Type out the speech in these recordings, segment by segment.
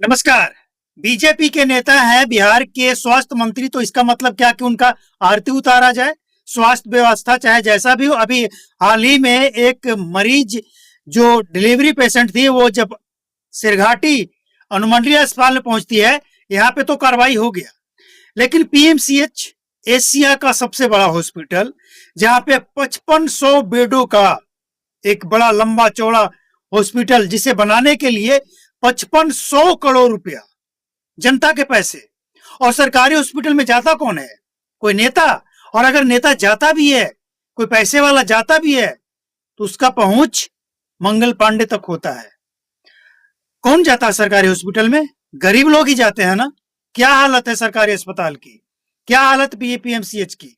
नमस्कार। बीजेपी के नेता हैं बिहार के स्वास्थ्य मंत्री, तो इसका मतलब क्या कि उनका आरती उतारा जाए? स्वास्थ्य व्यवस्था चाहे जैसा भी हो, अभी हाल ही में एक मरीज जो डिलीवरी पेशेंट थी, वो जब सिरघाटी अनुमंडलीय अस्पताल में पहुंचती है, यहाँ पे तो कार्रवाई हो गया, लेकिन पीएमसीएच एशिया का सबसे बड़ा हॉस्पिटल, जहाँ पे 5500 बेडों का एक बड़ा लंबा चौड़ा हॉस्पिटल, जिसे बनाने के लिए 5500 करोड़ रुपया जनता के पैसे, और सरकारी हॉस्पिटल में जाता कौन है? कोई नेता। और अगर नेता जाता भी है, कोई पैसे वाला जाता भी है, तो उसका पहुंच मंगल पांडे तक होता है। कौन जाता है सरकारी हॉस्पिटल में? गरीब लोग ही जाते हैं ना। क्या हालत है सरकारी अस्पताल की, क्या हालत पीएमसीएच की?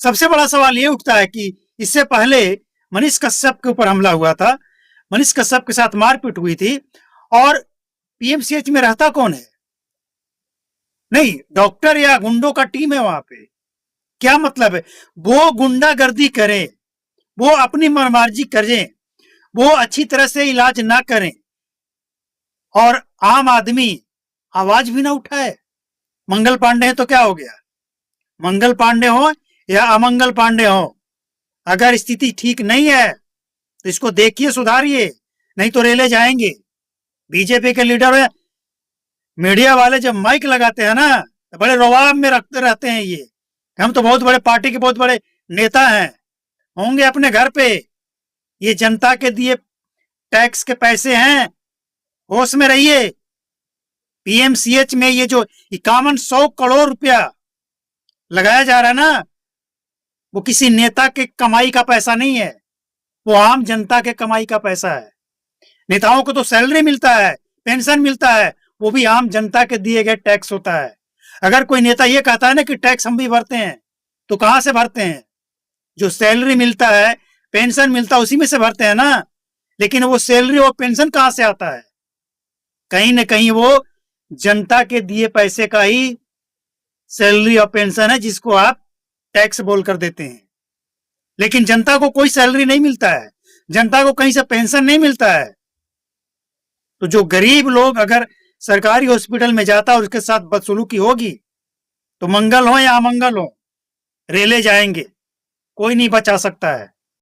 सबसे बड़ा सवाल ये उठता है कि इससे पहले मनीष कश्यप के ऊपर हमला हुआ था, मनीष कश्यप के साथ मारपीट हुई थी, और पीएमसीएच में रहता कौन है? नहीं, डॉक्टर या गुंडों का टीम है वहां पे। क्या मतलब है? वो गुंडागर्दी करें, वो अपनी मनमार्जी करें, वो अच्छी तरह से इलाज ना करें, और आम आदमी आवाज भी ना उठाए। मंगल पांडे हैं तो क्या हो गया? मंगल पांडे हो या अमंगल पांडे हो, अगर स्थिति ठीक नहीं है तो इसको देखिए, सुधारिए, नहीं तो रेले जाएंगे। बीजेपी के लीडर, मीडिया वाले जब माइक लगाते हैं ना, तो बड़े रौब में रखते रहते हैं ये, हम तो बहुत बड़े पार्टी के बहुत बड़े नेता हैं, होंगे अपने घर पे। ये जनता के दिए टैक्स के पैसे हैं, होश में रहिए। पीएमसीएच में ये जो 5100 करोड़ रुपया लगाया जा रहा है ना, वो किसी नेता के कमाई का पैसा नहीं है, वो आम जनता के कमाई का पैसा है। नेताओं को तो सैलरी मिलता है, पेंशन मिलता है, वो भी आम जनता के दिए गए टैक्स होता है। अगर कोई नेता ये कहता है ना कि टैक्स हम भी भरते हैं, तो कहां से भरते हैं? जो सैलरी मिलता है, पेंशन मिलता है, उसी में से भरते हैं ना। लेकिन वो सैलरी और पेंशन कहां से आता है? कहीं ना कहीं वो जनता के दिए पैसे का ही सैलरी और पेंशन है, जिसको आप टैक्स बोलकर देते हैं। लेकिन जनता को कोई सैलरी नहीं मिलता है, जनता को कहीं से पेंशन नहीं मिलता है। तो जो गरीब लोग अगर सरकारी हॉस्पिटल में जाता और उसके साथ बदसलूकी होगी, तो मंगल हो या अमंगल हो, रेले जाएंगे, कोई नहीं बचा सकता है।